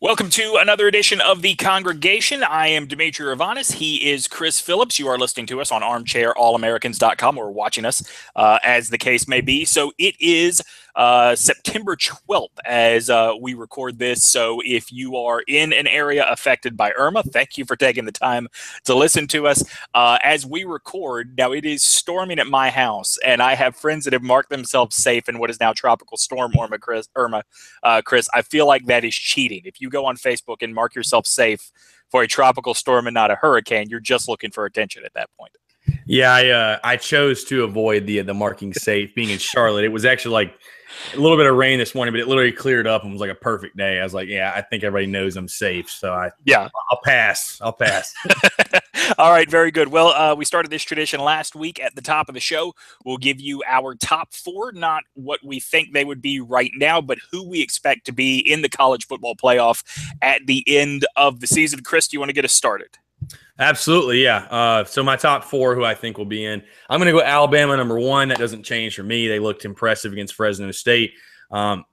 Welcome to another edition of The Congregation. I am Demetri Ravanis. He is Chris Phillips. You are listening to us on ArmchairAllAmericans.com or watching us as the case may be. So it is September 12th as we record this. So if you are in an area affected by Irma, thank you for taking the time to listen to us. As we record, now it is storming at my house, and I have friends that have marked themselves safe in what is now Tropical Storm Irma. Chris, I feel like that is cheating. If you go on Facebook and mark yourself safe for a tropical storm and not a hurricane, you're just looking for attention at that point. Yeah, I chose to avoid the marking safe being in Charlotte. It was actually like a little bit of rain this morning, but it literally cleared up and was like a perfect day. I was like, yeah, I think everybody knows I'm safe. So I'll pass. All right, very good. Well, we started this tradition last week at the top of the show. We'll give you our top four, not what we think they would be right now, but who we expect to be in the college football playoff at the end of the season. Chris, do you want to get us started? Absolutely, yeah. So my top four, who I think will be in, I'm going to go Alabama number one. That doesn't change for me. They looked impressive against Fresno State. I'm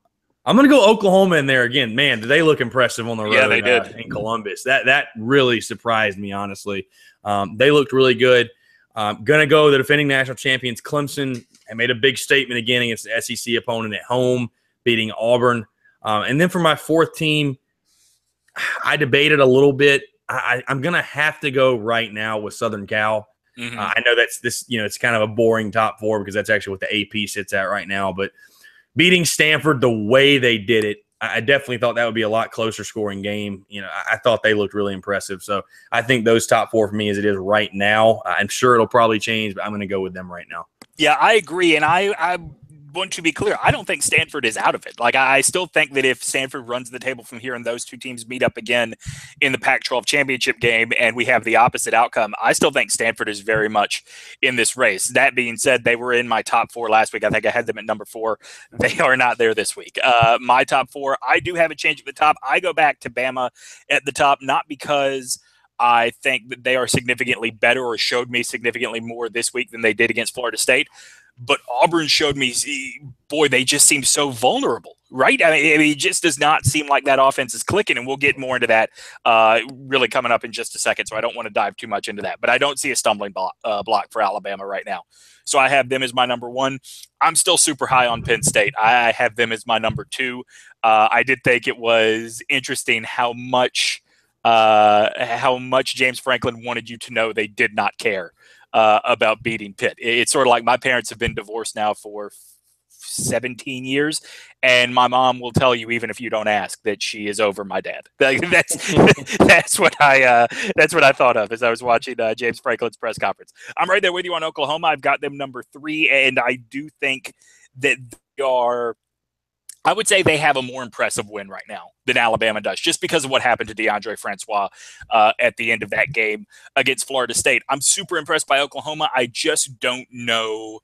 going to go Oklahoma in there again. Man, did they look impressive on the road? Yeah, they did. In Columbus. That really surprised me, honestly. They looked really good. Going to go the defending national champions, Clemson. I made a big statement again against the SEC opponent at home, beating Auburn. And then for my fourth team, I debated a little bit. I'm going to have to go right now with Southern Cal. Mm-hmm. I know it's kind of a boring top four because that's actually what the AP sits at right now. But beating Stanford the way they did it, I definitely thought that would be a lot closer scoring game. I thought they looked really impressive. So I think those top four for me as it is right now. I'm sure it'll probably change, but I'm going to go with them right now. Yeah, I agree. And I want to be clear, I don't think Stanford is out of it. Like, I still think that if Stanford runs the table from here and those two teams meet up again in the Pac-12 championship game and we have the opposite outcome, I still think Stanford is very much in this race. That being said, they were in my top four last week. I think I had them at number 4. They are not there this week. My top 4, I do have a change at the top. I go back to Bama at the top, not because I think that they are significantly better or showed me significantly more this week than they did against Florida State. But Auburn showed me, boy, they just seem so vulnerable, right? I mean, it just does not seem like that offense is clicking, and we'll get more into that really coming up in just a second, so I don't want to dive too much into that. But I don't see a stumbling block for Alabama right now. So I have them as my number 1. I'm still super high on Penn State. I have them as my number 2. I did think it was interesting how much James Franklin wanted you to know they did not care about beating Pitt. It's sort of like my parents have been divorced now for 17 years, and my mom will tell you, even if you don't ask, that she is over my dad. That's what I thought of as I was watching James Franklin's press conference. I'm right there with you on Oklahoma. I've got them number 3, and I do think that they are. I would say they have a more impressive win right now than Alabama does, just because of what happened to Deondre Francois at the end of that game against Florida State. I'm super impressed by Oklahoma. I just don't know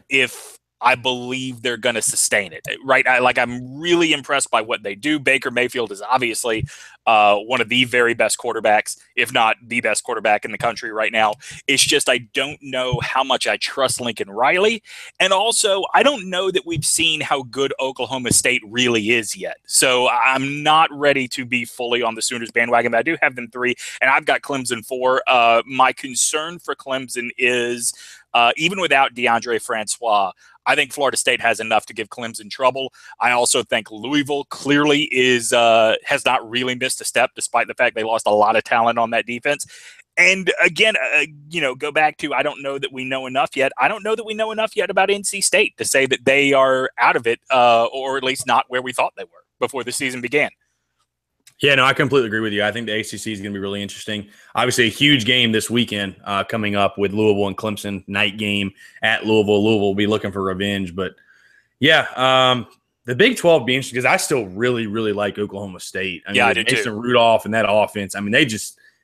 if I believe they're going to sustain it, right? I'm really impressed by what they do. Baker Mayfield is obviously one of the very best quarterbacks, if not the best quarterback in the country right now. It's just I don't know how much I trust Lincoln Riley. And also, I don't know that we've seen how good Oklahoma State really is yet. So I'm not ready to be fully on the Sooners bandwagon, but I do have them 3, and I've got Clemson 4. My concern for Clemson is even without Deondre Francois, I think Florida State has enough to give Clemson trouble. I also think Louisville clearly has not really missed a step, despite the fact they lost a lot of talent on that defense. And again, go back to I don't know that we know enough yet. I don't know that we know enough yet about NC State to say that they are out of it, or at least not where we thought they were before the season began. Yeah, no, I completely agree with you. I think the ACC is going to be really interesting. Obviously, a huge game this weekend coming up with Louisville and Clemson, night game at Louisville. Louisville will be looking for revenge. But, yeah, the Big 12 be interesting because I still really, really like Oklahoma State. I do Mason too. Rudolph and that offense, I mean,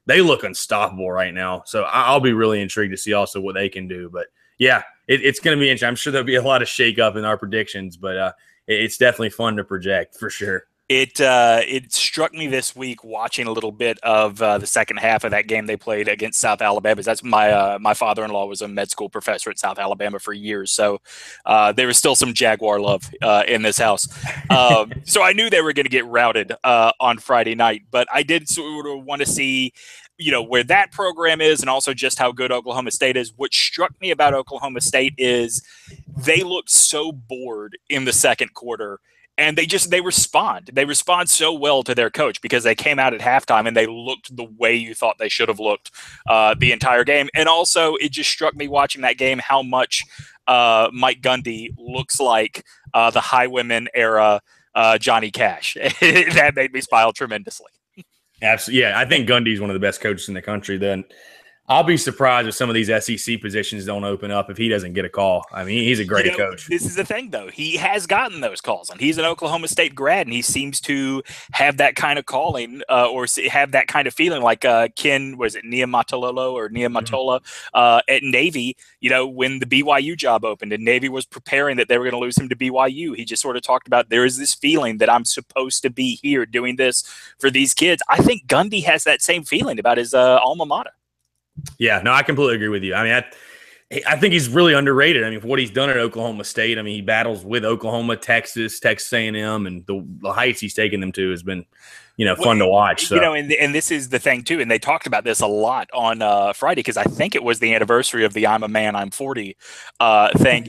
they look unstoppable right now. So I'll be really intrigued to see also what they can do. But, yeah, it's going to be interesting. I'm sure there'll be a lot of shakeup in our predictions, but it's definitely fun to project for sure. It struck me this week watching a little bit of the second half of that game they played against South Alabama. That's my father-in-law was a med school professor at South Alabama for years, so there was still some Jaguar love in this house. So I knew they were going to get routed on Friday night, but I did sort of want to see, where that program is, and also just how good Oklahoma State is. What struck me about Oklahoma State is they looked so bored in the second quarter. And they respond. They respond so well to their coach because they came out at halftime and they looked the way you thought they should have looked the entire game. And also, it just struck me watching that game how much Mike Gundy looks like the Highwomen era Johnny Cash. That made me smile tremendously. Absolutely, yeah. I think Gundy's one of the best coaches in the country. Then I'll be surprised if some of these SEC positions don't open up if he doesn't get a call. I mean, he's a great coach. This is the thing, though. He has gotten those calls, and he's an Oklahoma State grad, and he seems to have that kind of calling or have that kind of feeling like Ken, was it Niumatalolo or Niumatola at Navy, when the BYU job opened and Navy was preparing that they were going to lose him to BYU. He just sort of talked about there is this feeling that I'm supposed to be here doing this for these kids. I think Gundy has that same feeling about his alma mater. Yeah, no, I completely agree with you. I mean, I think he's really underrated. I mean, for what he's done at Oklahoma State, I mean, he battles with Oklahoma, Texas A&M, and the heights he's taken them to has been, fun to watch. So. And this is the thing, too, and they talked about this a lot on Friday because I think it was the anniversary of the I'm a Man, I'm 40 thing.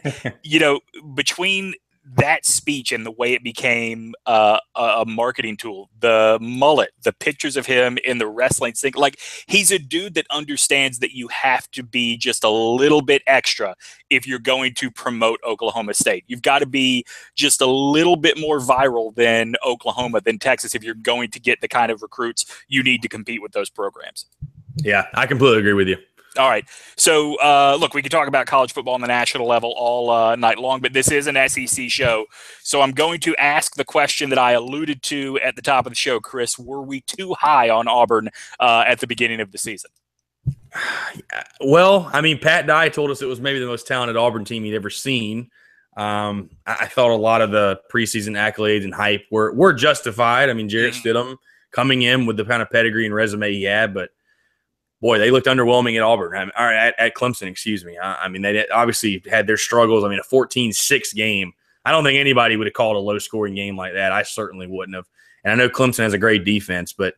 Between that speech and the way it became a marketing tool, the mullet, the pictures of him in the wrestling thing, like he's a dude that understands that you have to be just a little bit extra if you're going to promote Oklahoma State. You've got to be just a little bit more viral than Oklahoma, than Texas, if you're going to get the kind of recruits you need to compete with those programs. Yeah, I completely agree with you. All right. So, look, we can talk about college football on the national level all night long, but this is an SEC show. So I'm going to ask the question that I alluded to at the top of the show, Chris. Were we too high on Auburn at the beginning of the season? Well, I mean, Pat Dye told us it was maybe the most talented Auburn team he'd ever seen. I thought a lot of the preseason accolades and hype were justified. I mean, Jarrett Stidham coming in with the kind of pedigree and resume he had, but boy, they looked underwhelming at Auburn, or at Clemson, excuse me. I mean, they obviously had their struggles. I mean, a 14-6 game. I don't think anybody would have called a low-scoring game like that. I certainly wouldn't have. And I know Clemson has a great defense, but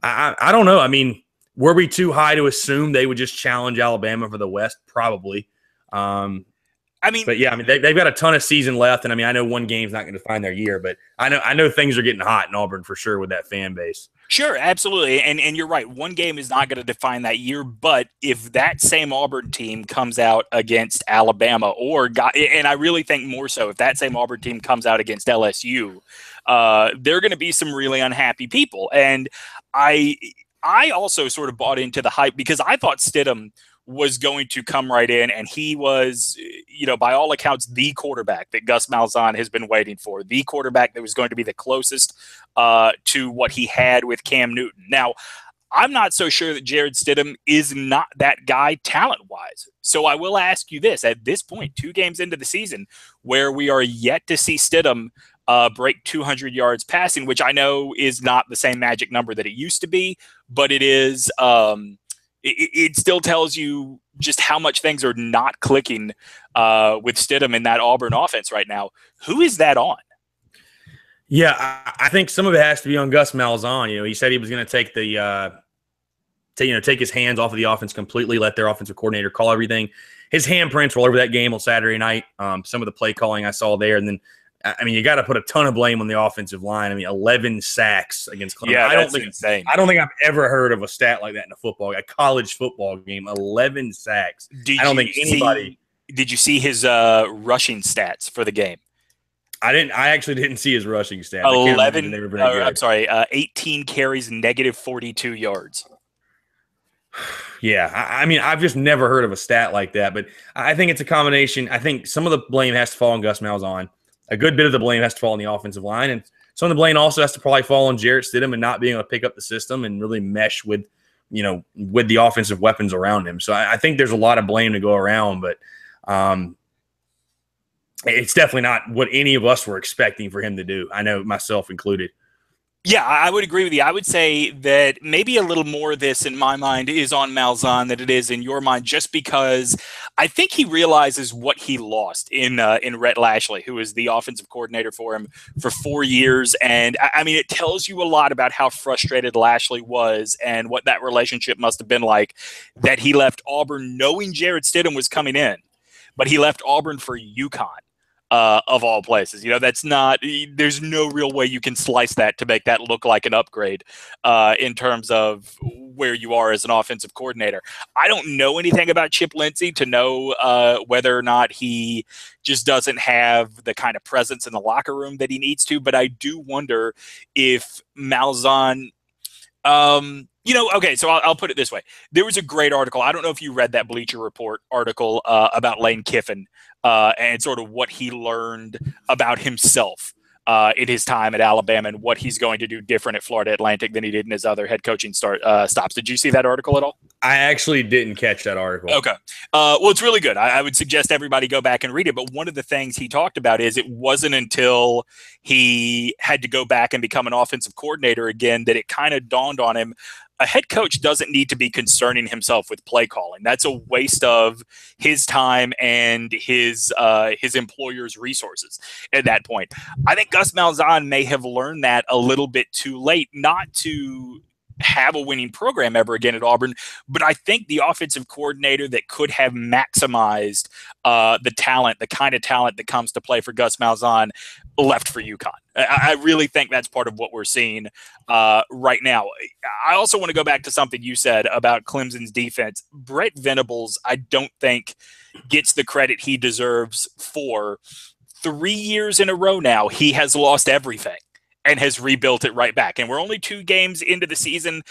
I don't know. I mean, were we too high to assume they would just challenge Alabama for the West? Probably. But yeah, I mean, they've got a ton of season left, and I mean, I know one game's not going to define their year, but I know things are getting hot in Auburn for sure with that fan base. Sure, absolutely. And you're right. One game is not going to define that year. But if that same Auburn team comes out against Alabama and I really think more so, if that same Auburn team comes out against LSU, there are going to be some really unhappy people. And I also sort of bought into the hype because I thought Stidham was going to come right in, and he was, by all accounts, the quarterback that Gus Malzahn has been waiting for, the quarterback that was going to be the closest to what he had with Cam Newton. Now, I'm not so sure that Jarrett Stidham is not that guy talent-wise. So I will ask you this. At this point, 2 games into the season, where we are yet to see Stidham break 200 yards passing, which I know is not the same magic number that it used to be, but it is it still tells you just how much things are not clicking with Stidham in that Auburn offense right now. Who is that on? Yeah, I think some of it has to be on Gus Malzahn. He said he was going to take take his hands off of the offense completely, let their offensive coordinator call everything. His handprints were all over that game on Saturday night. Some of the play calling I saw there, and then I mean, you got to put a ton of blame on the offensive line. I mean, 11 sacks against Clemson. Yeah, that's insane. I don't think I've ever heard of a stat like that in a college football game. 11 sacks. Did you see his rushing stats for the game? I actually didn't see his rushing stats. 18 carries, negative 42 yards. Yeah, I mean, I've just never heard of a stat like that, but I think it's a combination. I think some of the blame has to fall on Gus Malzahn. A good bit of the blame has to fall on the offensive line, and some of the blame also has to probably fall on Jarrett Stidham and not being able to pick up the system and really mesh with the offensive weapons around him. So I think there's a lot of blame to go around, but it's definitely not what any of us were expecting for him to do. I know, myself included. Yeah, I would agree with you. I would say that maybe a little more of this in my mind is on Malzahn than it is in your mind, just because I think he realizes what he lost in Rhett Lashley, who was the offensive coordinator for him for 4 years. And I mean, it tells you a lot about how frustrated Lashley was and what that relationship must have been like, that he left Auburn knowing Jarrett Stidham was coming in, but he left Auburn for UConn. Of all places, that's not. There's no real way you can slice that to make that look like an upgrade in terms of where you are as an offensive coordinator. I don't know anything about Chip Lindsey to know whether or not he just doesn't have the kind of presence in the locker room that he needs to. But I do wonder if Malzahn. Okay, so I'll put it this way. There was a great article. I don't know if you read that Bleacher Report article about Lane Kiffin and sort of what he learned about himself in his time at Alabama and what he's going to do different at Florida Atlantic than he did in his other head coaching stops. Did you see that article at all? I actually didn't catch that article. Okay. Well, it's really good. I would suggest everybody go back and read it. But one of the things he talked about is it wasn't until he had to go back and become an offensive coordinator again that it kind of dawned on him. A head coach doesn't need to be concerning himself with play calling. That's a waste of his time and his employer's resources at that point. I think Gus Malzahn may have learned that a little bit too late, not to have a winning program ever again at Auburn, but I think the offensive coordinator that could have maximized the talent, the kind of talent that comes to play for Gus Malzahn, left for UConn. I really think that's part of what we're seeing right now. I also want to go back to something you said about Clemson's defense. Brent Venables, I don't think, gets the credit he deserves for 3 years in a row now. He has lost everything and has rebuilt it right back. And we're only 2 games into the season.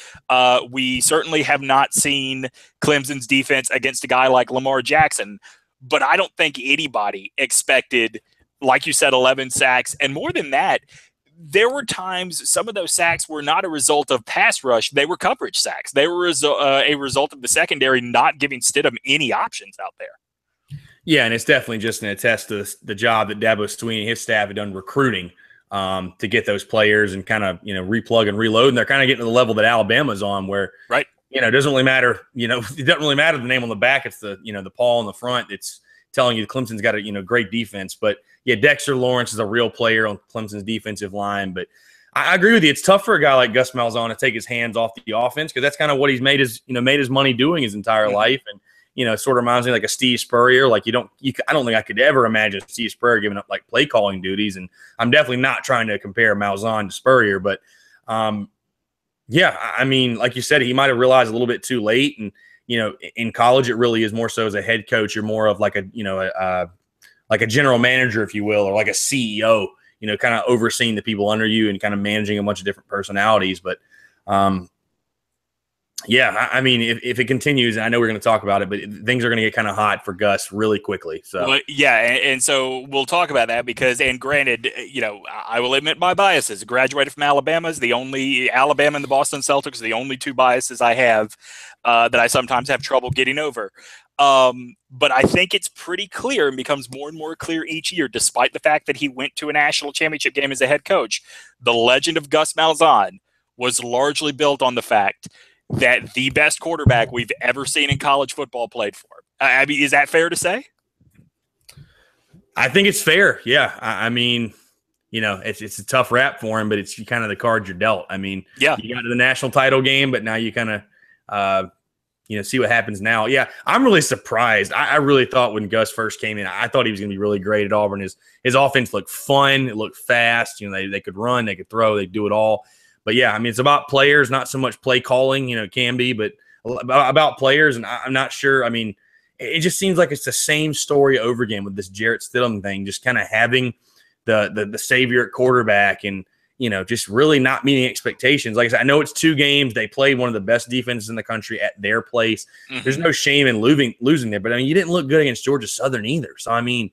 We certainly have not seen Clemson's defense against a guy like Lamar Jackson, but I don't think anybody expected, like you said, 11 sacks. And more than that, there were times some of those sacks were not a result of pass rush. They were coverage sacks. They were a result of the secondary not giving Stidham any options out there. Yeah, and it's definitely just an attest to the job that Dabo Swinney and his staff have done recruiting to get those players and kind of, replug and reload. And they're kind of getting to the level that Alabama's on where, right. It doesn't really matter. It doesn't really matter the name on the back. It's the, the Paul on the front. It's telling you Clemson's got a, great defense. But yeah, Dexter Lawrence is a real player on Clemson's defensive line. But I agree with you. It's tough for a guy like Gus Malzahn to take his hands off the offense because that's kind of what he's made his money doing his entire life. And, it sort of reminds me like a Steve Spurrier. Like I don't think I could ever imagine Steve Spurrier giving up like play calling duties. And I'm definitely not trying to compare Malzahn to Spurrier, but yeah, I mean, like you said, he might have realized a little bit too late. And, in college, it really is more so as a head coach. You're more of like like a general manager, if you will, or like a CEO, kind of overseeing the people under you and kind of managing a bunch of different personalities. But, yeah, I mean, if it continues, and I know we're going to talk about it, but things are going to get kind of hot for Gus really quickly. So well, yeah, and so we'll talk about that because, and granted, I will admit my biases. Graduated from Alabama is the only Alabama and the Boston Celtics are the only 2 biases I have that I sometimes have trouble getting over. But I think it's pretty clear and becomes more and more clear each year, despite the fact that he went to a national championship game as a head coach. The legend of Gus Malzahn was largely built on the fact that the best quarterback we've ever seen in college football played for. I mean, is that fair to say? I think it's fair. Yeah. I mean, it's a tough rap for him, but it's kind of the card you're dealt. I mean, yeah, you got to the national title game, but now you kind of, see what happens now. Yeah, I'm really surprised. I really thought when Gus first came in, I thought he was going to be really great at Auburn. His offense looked fun. It looked fast. They could run, they could throw, they do it all. But, yeah, I mean, it's about players, not so much play calling, it can be, but about players. And I'm not sure. I mean, it just seems like it's the same story over again with this Jarrett Stidham thing, just kind of having the savior at quarterback and, just really not meeting expectations. Like I said, I know it's 2 games. They played one of the best defenses in the country at their place. Mm-hmm. There's no shame in losing there. But, I mean, you didn't look good against Georgia Southern either. So, I mean,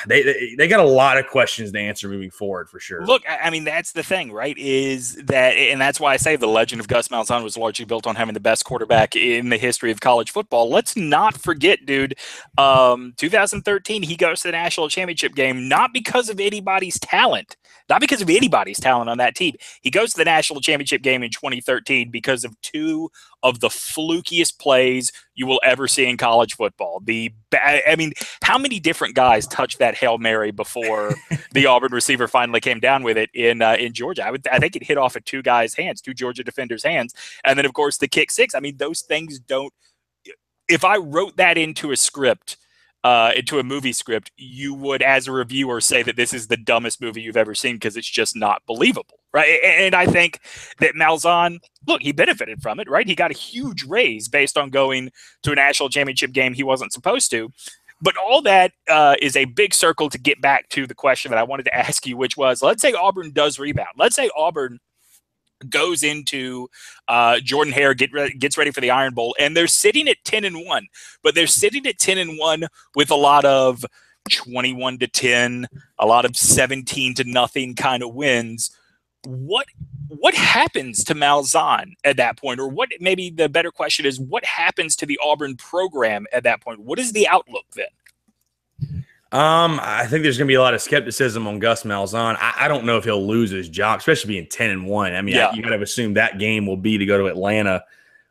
they got a lot of questions to answer moving forward for sure. Look, I mean, that's the thing, right? Is that, and that's why I say the legend of Gus Malzahn was largely built on having the best quarterback in the history of college football. Let's not forget, dude, 2013, he goes to the national championship game, not because of anybody's talent. Not because of anybody's talent on that team. He goes to the national championship game in 2013 because of two of the flukiest plays you will ever see in college football. I mean, how many different guys touched that Hail Mary before the Auburn receiver finally came down with it in Georgia? I think it hit off of two Georgia defenders' hands. And then, of course, the kick six. I mean, those things don't – if I wrote that into a script – into a movie script, you would, as a reviewer, say that this is the dumbest movie you've ever seen because it's just not believable, right? And I think that Malzahn, look, he benefited from it, right? He got a huge raise based on going to a national championship game he wasn't supposed to. But all that is a big circle to get back to the question that I wanted to ask you, which was, let's say Auburn does rebound. Let's say Auburn goes into Jordan-Hare, gets ready for the Iron Bowl, and they're sitting at 10-1, but they're sitting at 10-1 with a lot of 21-10, a lot of 17-0 kind of wins. What happens to Malzahn at that point? Or what, maybe the better question is, what happens to the Auburn program at that point? What is the outlook then? I think there's going to be a lot of skepticism on Gus Malzahn. I don't know if he'll lose his job, especially being 10-1. I mean, you got to assume that game will be to go to Atlanta.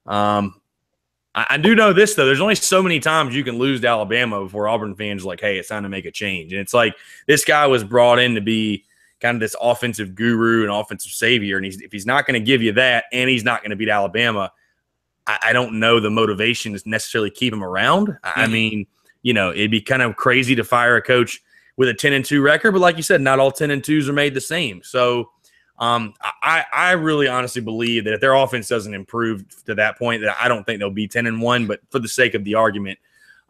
I do know this, though. There's only so many times you can lose to Alabama before Auburn fans are like, hey, it's time to make a change. And it's like this guy was brought in to be kind of this offensive guru and offensive savior. And if he's not going to give you that and he's not going to beat Alabama, I don't know the motivation to necessarily keep him around. Mm-hmm. I mean, you know, it'd be kind of crazy to fire a coach with a 10-2 record, but like you said, not all 10-2s are made the same. So I really honestly believe that if their offense doesn't improve to that point, that I don't think they'll be 10-1. But for the sake of the argument,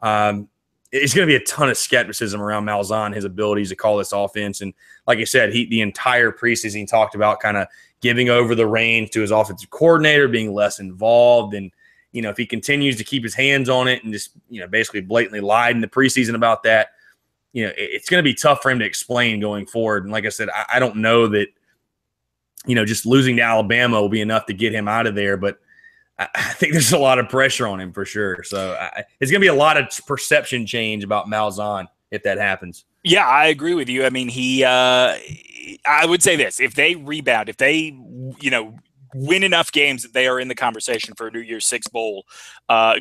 it's going to be a ton of skepticism around Malzahn, his abilities to call this offense. And like I said, the entire preseason he talked about kind of giving over the reins to his offensive coordinator, being less involved, and you know, if he continues to keep his hands on it and just, you know, basically blatantly lied in the preseason about that, you know, it's going to be tough for him to explain going forward. And like I said, I don't know that, you know, just losing to Alabama will be enough to get him out of there. But I think there's a lot of pressure on him for sure. So it's going to be a lot of perception change about Malzahn if that happens. Yeah, I agree with you. I mean, I would say this, if they rebound, if they, you know, win enough games that they are in the conversation for a New Year's Six Bowl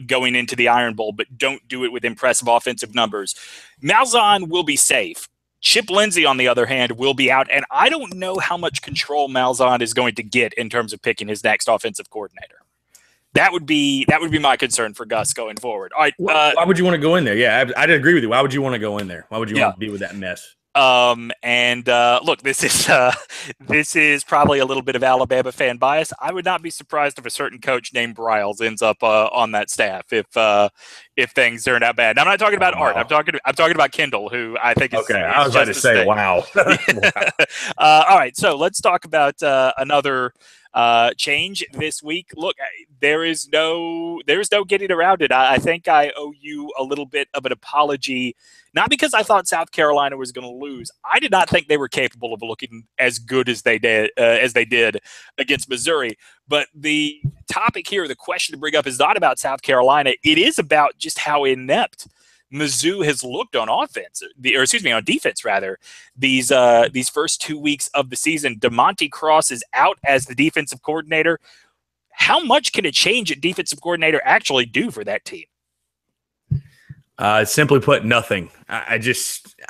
going into the Iron Bowl, but don't do it with impressive offensive numbers, Malzahn will be safe. Chip Lindsey, on the other hand, will be out, and I don't know how much control Malzahn is going to get in terms of picking his next offensive coordinator. That would be my concern for Gus going forward. All right, why would you want to go in there? Yeah, I'd agree with you. Why would you want to go in there? Why would you want to be with that mess? Look, this is probably a little bit of Alabama fan bias. I would not be surprised if a certain coach named Bryles ends up on that staff if things turn out bad. Now, I'm not talking about Art. I'm talking about Kendall, who I think is okay. I was about to say, wow. All right, so let's talk about another change this week. Look, there is no getting around it. I think I owe you a little bit of an apology, not because I thought South Carolina was going to lose. I did not think they were capable of looking as good as they did against Missouri. But the topic here, the question to bring up, is not about South Carolina. It is about just how inept Mizzou has looked on on defense rather. These first 2 weeks of the season, DeMonte Cross is out as the defensive coordinator. How much can a change at defensive coordinator actually do for that team? Simply put, nothing.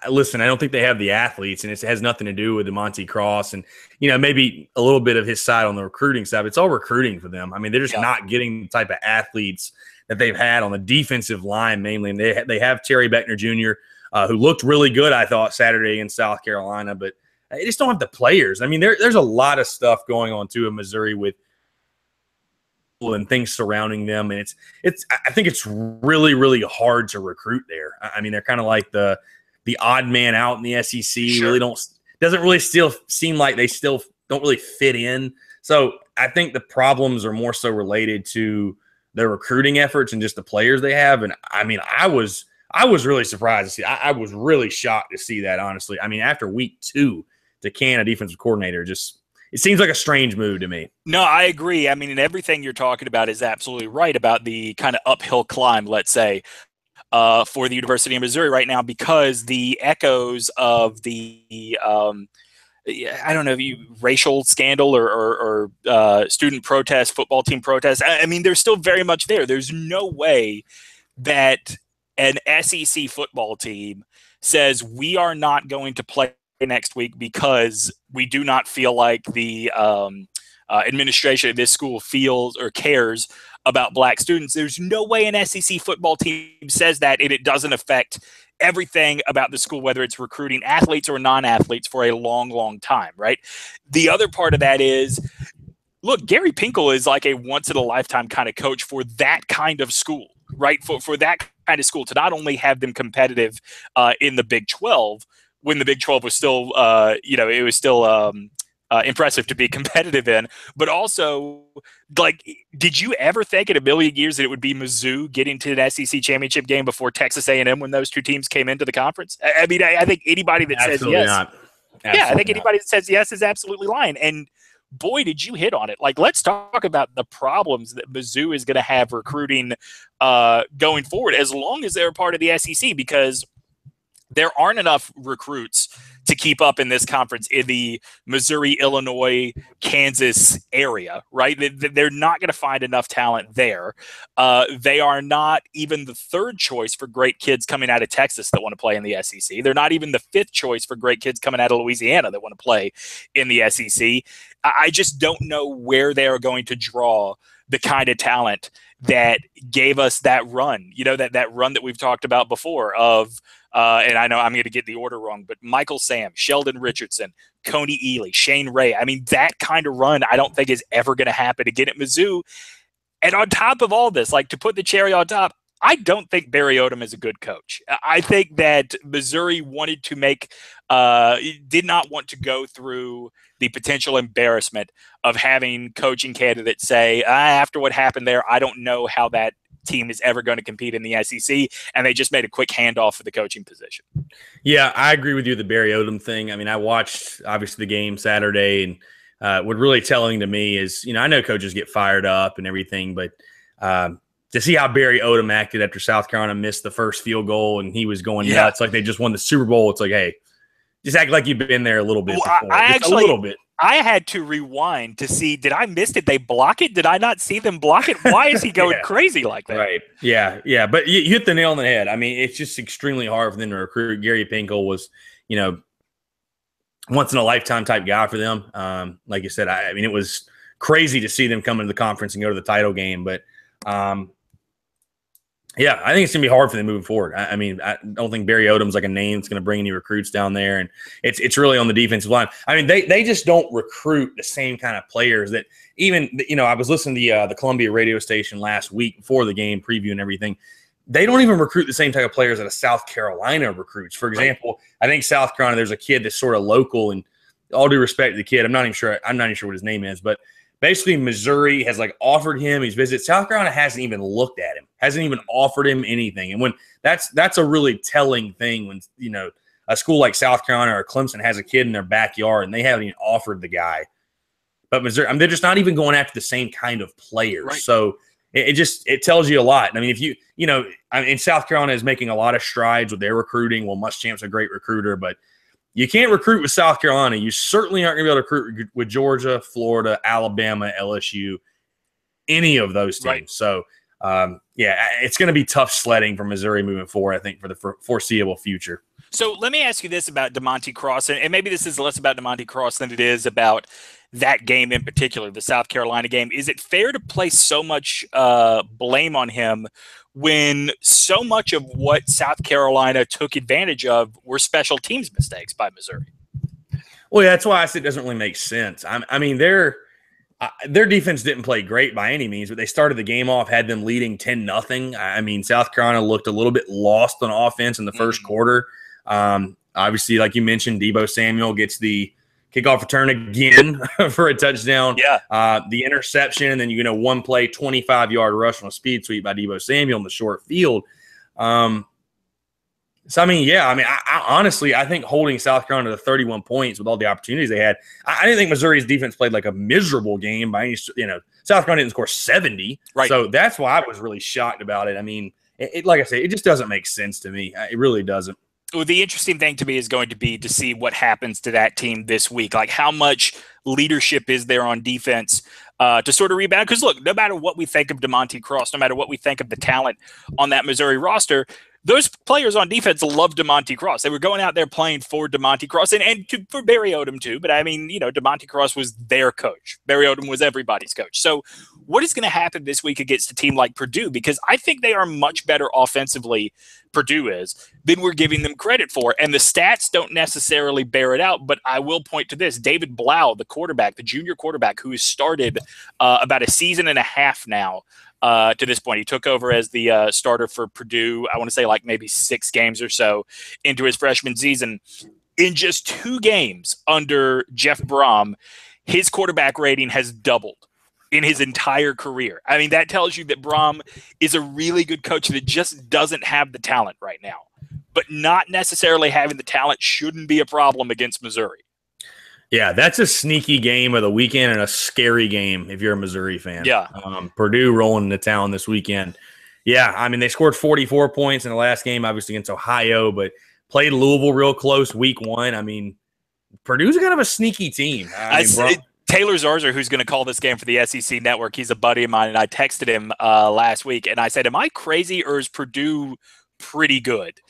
Listen, I don't think they have the athletes, and it has nothing to do with DeMonte Cross and, you know, maybe a little bit of his side on the recruiting side. But it's all recruiting for them. I mean, they're just not getting the type of athletes that they've had on the defensive line mainly. And they have Terry Beckner Jr., who looked really good, I thought, Saturday in South Carolina, but they just don't have the players. I mean, there's a lot of stuff going on, too, in Missouri with and things surrounding them. And I think it's really, really hard to recruit there. I mean, they're kind of like the odd man out in the SEC. Sure. Doesn't really still seem like they still don't really fit in. So I think the problems are more so related to their recruiting efforts and just the players they have. And I mean, I was I was really surprised to see. I was really shocked to see that, honestly. I mean, after week 2 to can a defensive coordinator, just it seems like a strange move to me. No, I agree. I mean, and everything you're talking about is absolutely right about the kind of uphill climb, let's say, for the University of Missouri right now, because the echoes of the I don't know if racial scandal or student protest, football team protest. I mean, they're still very much there. There's no way that an SEC football team says we are not going to play next week because we do not feel like the administration of this school feels or cares about black students. There's no way an SEC football team says that, and it doesn't affect everything about the school, whether it's recruiting athletes or non-athletes, for a long, long time, right? The other part of that is, look, Gary Pinkel is like a once-in-a-lifetime kind of coach for that kind of school, right? For that kind of school to not only have them competitive in the Big 12, when the Big 12 was still, it was still impressive to be competitive in, but also, like, did you ever think in a million years that it would be Mizzou getting to an SEC championship game before Texas A&M when those two teams came into the conference? I mean, I think anybody that says yes, I think anybody that says yes is absolutely lying. And boy, did you hit on it. Like, let's talk about the problems that Mizzou is going to have recruiting going forward, as long as they're a part of the SEC, because there aren't enough recruits to keep up in this conference in the Missouri, Illinois, Kansas area, right? They're not going to find enough talent there. They are not even the third choice for great kids coming out of Texas that want to play in the SEC. They're not even the fifth choice for great kids coming out of Louisiana that want to play in the SEC. I just don't know where they are going to draw the kind of talent that gave us that run, that run that we've talked about before of, and I know I'm going to get the order wrong, but Michael Sam, Sheldon Richardson, Coney Ely, Shane Ray. I mean, that kind of run I don't think is ever going to happen again at Mizzou. And on top of all this, like, to put the cherry on top, I don't think Barry Odom is a good coach. I think that Missouri did not want to go through the potential embarrassment of having coaching candidates say, after what happened there, I don't know how that team is ever going to compete in the SEC, and they just made a quick handoff for the coaching position. Yeah, I agree with you, the Barry Odom thing. I mean, I watched, obviously, the game Saturday, and what really telling to me is, I know coaches get fired up and everything, but to see how Barry Odom acted after South Carolina missed the first field goal and he was going nuts like they just won the Super Bowl, it's like, hey, just act like you've been there a little bit before. A little bit. I had to rewind to see, did I miss it? Did they block it? Did I not see them block it? Why is he going crazy like that? Right. Yeah. But you hit the nail on the head. I mean, it's just extremely hard for them to recruit. Gary Pinkel was, once in a lifetime type guy for them. Like you said, I mean, it was crazy to see them come into the conference and go to the title game. But yeah, I think it's going to be hard for them moving forward. I mean, I don't think Barry Odom's like a name that's going to bring any recruits down there. And it's really on the defensive line. I mean, they just don't recruit the same kind of players that even, I was listening to the Columbia radio station last week before the game, preview and everything. They don't even recruit the same type of players that a South Carolina recruits. For example, I think South Carolina, there's a kid that's sort of local, and all due respect to the kid, I'm not even sure what his name is, but basically Missouri has offered him, he's visited. South Carolina hasn't even looked at him, hasn't even offered him anything. And when that's a really telling thing when, a school like South Carolina or Clemson has a kid in their backyard and they haven't even offered the guy. But Missouri, I mean, they're just not even going after the same kind of players. Right. So it tells you a lot. I mean, if in South Carolina is making a lot of strides with their recruiting. Well, Muschamp's a great recruiter, but you can't recruit with South Carolina. You certainly aren't going to be able to recruit with Georgia, Florida, Alabama, LSU, any of those teams. Right. So, it's going to be tough sledding for Missouri moving forward, I think, for the foreseeable future. So let me ask you this about DeMonte Cross, and maybe this is less about DeMonte Cross than it is about that game in particular, the South Carolina game. Is it fair to place so much blame on him when so much of what South Carolina took advantage of were special teams mistakes by Missouri? Well, yeah, that's why I said it doesn't really make sense. I mean, their defense didn't play great by any means, but they started the game off, had them leading 10-0. I mean, South Carolina looked a little bit lost on offense in the first quarter. Obviously, like you mentioned, Deebo Samuel gets the kickoff return again for a touchdown. Yeah. The interception, and then, one play, 25-yard rush on a speed sweep by Deebo Samuel in the short field. So, I mean, yeah, I mean, I honestly, I think holding South Carolina to 31 points with all the opportunities they had, I didn't think Missouri's defense played like a miserable game by any, South Carolina didn't score 70. Right. So that's why I was really shocked about it. I mean, like I said, it just doesn't make sense to me. It really doesn't. Well, the interesting thing to me is going to be to see what happens to that team this week. Like, how much leadership is there on defense to sort of rebound? Because, look, no matter what we think of DeMonte Cross, no matter what we think of the talent on that Missouri roster, those players on defense love DeMonte Cross. They were going out there playing for DeMonte Cross and for Barry Odom too. But I mean, DeMonte Cross was their coach. Barry Odom was everybody's coach. So what is going to happen this week against a team like Purdue? Because I think they are much better offensively, Purdue is, than we're giving them credit for. And the stats don't necessarily bear it out. But I will point to this. David Blau, the quarterback, the junior quarterback who has started about a season and a half now, to this point. He took over as the starter for Purdue, I want to say like maybe 6 games or so into his freshman season. In just 2 games under Jeff Brom, his quarterback rating has doubled in his entire career. I mean, that tells you that Brom is a really good coach that just doesn't have the talent right now. But not necessarily having the talent shouldn't be a problem against Missouri. Yeah, that's a sneaky game of the weekend and a scary game if you're a Missouri fan. Yeah. Purdue rolling into town this weekend. Yeah, I mean, they scored 44 points in the last game, obviously against Ohio, but played Louisville real close week 1. I mean, Purdue's kind of a sneaky team. Taylor Zarzer, who's going to call this game for the SEC Network, he's a buddy of mine, and I texted him last week, and I said, am I crazy or is Purdue pretty good?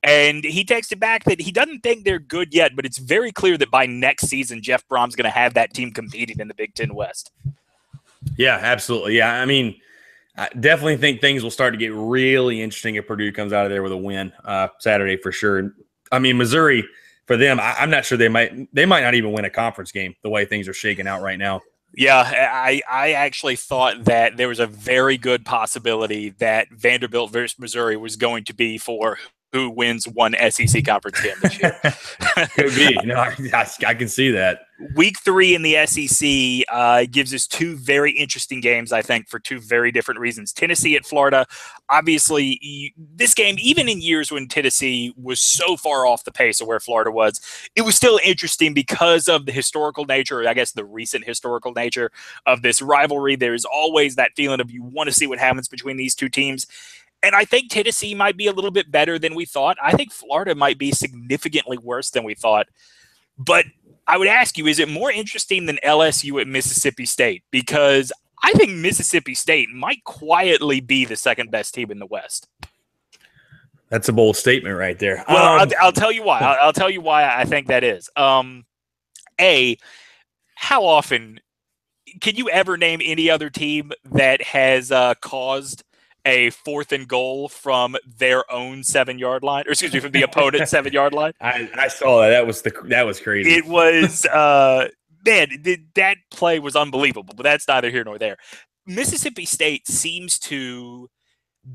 And he texted back that he doesn't think they're good yet, but it's very clear that by next season, Jeff Brom's going to have that team competing in the Big Ten West. Yeah, absolutely. Yeah, I mean, I definitely think things will start to get really interesting if Purdue comes out of there with a win Saturday for sure. I mean, Missouri, for them, I'm not sure they might not even win a conference game the way things are shaking out right now. Yeah, I actually thought that there was a very good possibility that Vanderbilt versus Missouri was going to be for who wins one SEC conference game this year. Could be. No, I can see that. Week 3 in the SEC gives us 2 very interesting games, I think, for 2 very different reasons. Tennessee at Florida. Obviously, this game, even in years when Tennessee was so far off the pace of where Florida was, it was still interesting because of the historical nature, or I guess the recent historical nature of this rivalry. There's always that feeling of you want to see what happens between these 2 teams. And I think Tennessee might be a little bit better than we thought. I think Florida might be significantly worse than we thought. But I would ask you, is it more interesting than LSU at Mississippi State? Because I think Mississippi State might quietly be the second best team in the West. That's a bold statement right there. Well, I'll tell you why. I'll tell you why I think that is. A, how often can you ever name any other team that has caused a 4th and goal from their own 7-yard line, or excuse me, from the opponent's 7-yard line? I saw that. That was crazy. It was, that play was unbelievable, but that's neither here nor there. Mississippi State seems to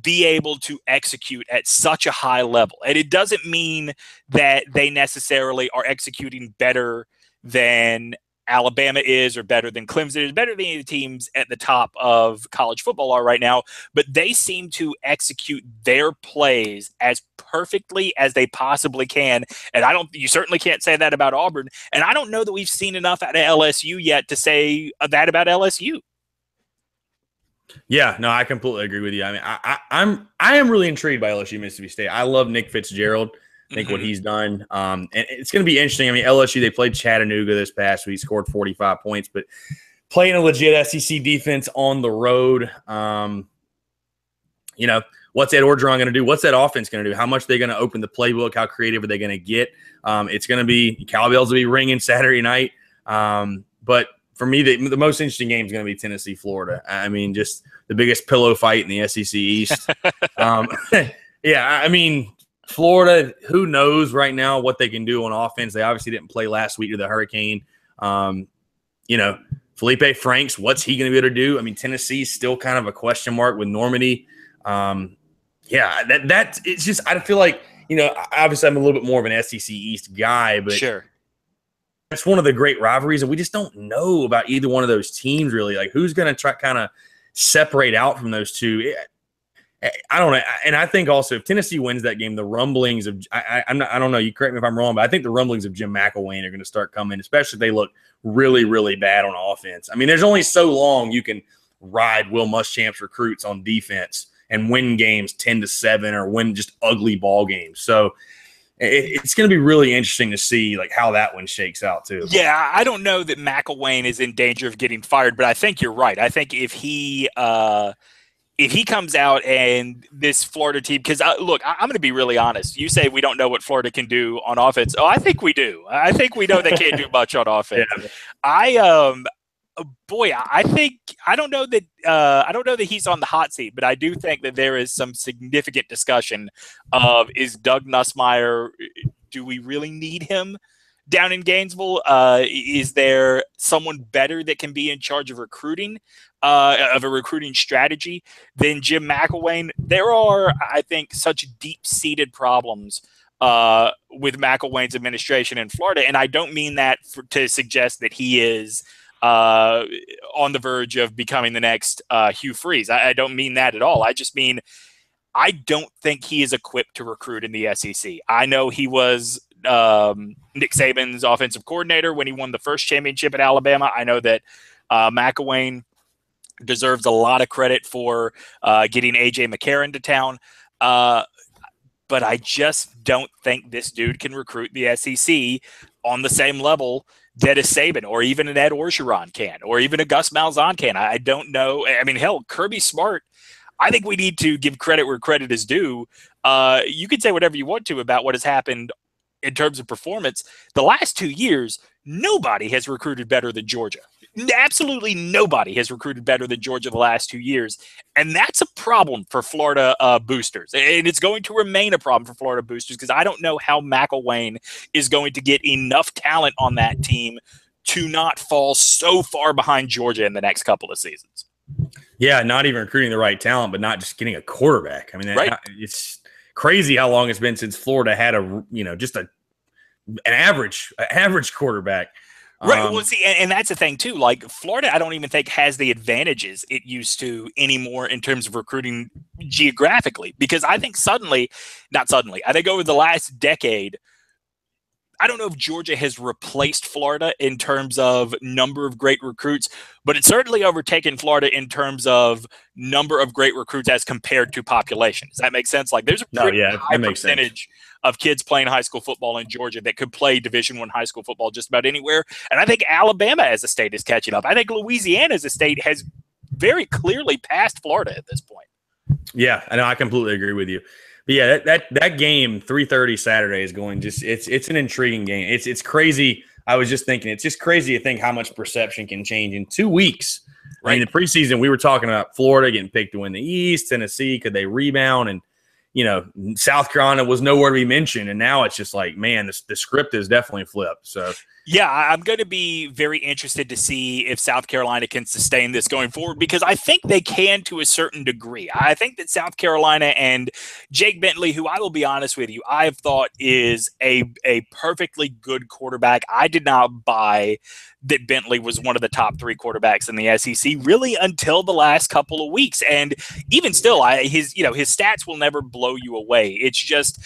be able to execute at such a high level. And it doesn't mean that they necessarily are executing better than Alabama is, or better than Clemson is, better than any of the teams at the top of college football are right now, but they seem to execute their plays as perfectly as they possibly can. And you certainly can't say that about Auburn. And I don't know that we've seen enough out of LSU yet to say that about LSU. Yeah, no, I completely agree with you. I mean, I am really intrigued by LSU Mississippi State. I love Nick Fitzgerald. I think what he's done. And it's going to be interesting. I mean, LSU, they played Chattanooga this past week, scored 45 points, but playing a legit SEC defense on the road, what's Ed Orgeron going to do? What's that offense going to do? How much are they going to open the playbook? How creative are they going to get? It's going to be – cowbells will be ringing Saturday night. But for me, the most interesting game is going to be Tennessee, Florida. I mean, just the biggest pillow fight in the SEC East. Yeah, I mean – Florida, who knows right now what they can do on offense. They obviously didn't play last week to the Hurricane. Felipe Franks, what's he going to be able to do? I mean, Tennessee's still kind of a question mark with Normandy. It's just, I feel like, obviously I'm a little bit more of an SEC East guy, but sure, it's one of the great rivalries, and we just don't know about either one of those teams really. Like, who's going to try kind of separate out from those two? I don't know. And I think also if Tennessee wins that game, the rumblings of I don't know. You correct me if I'm wrong, but I think the rumblings of Jim McElwain are going to start coming, especially if they look really, really bad on offense. I mean, there's only so long you can ride Will Muschamp's recruits on defense and win games 10-7 or win just ugly ball games. So it's going to be really interesting to see like how that one shakes out too. Yeah, I don't know that McElwain is in danger of getting fired, but I think you're right. I think if he comes out and this Florida team, because look, I'm going to be really honest. You say we don't know what Florida can do on offense. Oh, I think we do. I think we know they can't do much on offense. Yeah. I don't know that he's on the hot seat, but I do think that there is some significant discussion of, is Doug Nussmeier, do we really need him down in Gainesville? Is there someone better that can be in charge of recruiting, of a recruiting strategy than Jim McElwain? There are, I think, such deep-seated problems with McElwain's administration in Florida, and I don't mean that to suggest that he is on the verge of becoming the next Hugh Freeze. I don't mean that at all. I just mean I don't think he is equipped to recruit in the SEC. I know he was Nick Saban's offensive coordinator when he won the first championship at Alabama. I know that McElwain deserves a lot of credit for getting A.J. McCarron to town. But I just don't think this dude can recruit the SEC on the same level that a Saban or even an Ed Orgeron can, or even a Gus Malzahn can. I don't know. I mean, hell, Kirby Smart, I think we need to give credit where credit is due. You can say whatever you want to about what has happened in terms of performance. The last 2 years, nobody has recruited better than Georgia. Absolutely nobody has recruited better than Georgia the last 2 years. And that's a problem for Florida boosters. And it's going to remain a problem for Florida boosters because I don't know how McElwain is going to get enough talent on that team to not fall so far behind Georgia in the next couple of seasons. Yeah, not even recruiting the right talent, but not just getting a quarterback. I mean, right. It's crazy how long it's been since Florida had an average quarterback. Right. Well, see, and that's the thing, too. Like, Florida, I don't even think has the advantages it used to anymore in terms of recruiting geographically. Because I think I think over the last decade, I don't know if Georgia has replaced Florida in terms of number of great recruits, but it's certainly overtaken Florida in terms of number of great recruits as compared to population. Does that make sense? Like, there's a pretty high percentage of kids playing high school football in Georgia that could play Division I high school football just about anywhere. And I think Alabama as a state is catching up. I think Louisiana as a state has very clearly passed Florida at this point. Yeah, I know. I completely agree with you. But yeah, that game, 3:30 Saturday, is going it's an intriguing game. It's crazy. I was just thinking, it's just crazy to think how much perception can change in 2 weeks. Right. I mean, the preseason, we were talking about Florida getting picked to win the East, Tennessee, could they rebound? And, South Carolina was nowhere to be mentioned. And now it's just like, man, the script is definitely flipped. So, yeah, I'm going to be very interested to see if South Carolina can sustain this going forward, because I think they can to a certain degree. I think that South Carolina and Jake Bentley, who I will be honest with you, I've thought is a perfectly good quarterback. I did not buy that Bentley was one of the top 3 quarterbacks in the SEC really until the last couple of weeks. And even still, his stats will never blow you away. It's just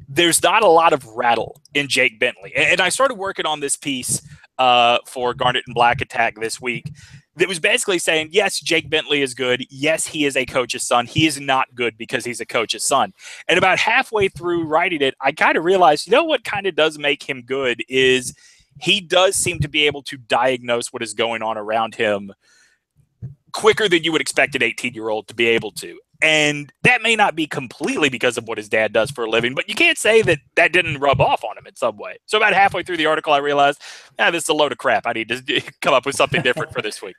there's not a lot of rattle in Jake Bentley. And I started working on this piece for Garnet and Black Attack this week that was basically saying, yes, Jake Bentley is good. Yes, he is a coach's son. He is not good because he's a coach's son. And about halfway through writing it, I kind of realized, what kind of does make him good is he does seem to be able to diagnose what is going on around him quicker than you would expect an 18-year-old to be able to. And that may not be completely because of what his dad does for a living, but you can't say that didn't rub off on him in some way. So about halfway through the article, I realized, this is a load of crap. I need to come up with something different for this week.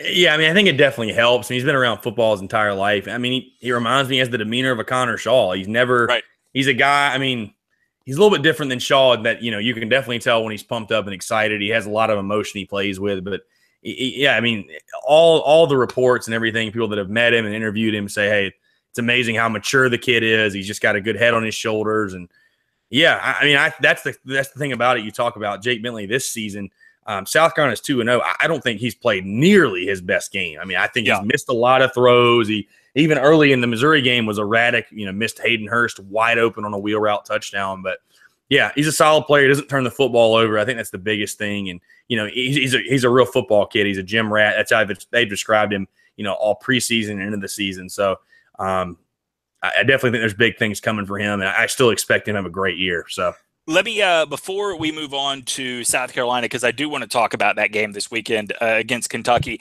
Yeah, I mean, I think it definitely helps. He's been around football his entire life. I mean, he reminds me, he has the demeanor of a Connor Shaw. He's a guy, I mean, he's a little bit different than Shaw in that, you can definitely tell when he's pumped up and excited. He has a lot of emotion he plays with, but yeah, I mean, all the reports and everything, people that have met him and interviewed him say, hey, it's amazing how mature the kid is. He's just got a good head on his shoulders. And yeah, I mean, that's the thing about it. You talk about Jake Bentley this season. South Carolina's 2-0. I don't think he's played nearly his best game. I mean, I think he's missed a lot of throws. even early in the Missouri game was erratic. Missed Hayden Hurst wide open on a wheel route touchdown. But yeah, he's a solid player. He doesn't turn the football over. I think that's the biggest thing. And he's a real football kid. He's a gym rat. That's how they've described him. All preseason and into the season. So I definitely think there's big things coming for him, and I still expect him to have a great year. So. Let me, before we move on to South Carolina, because I do want to talk about that game this weekend against Kentucky,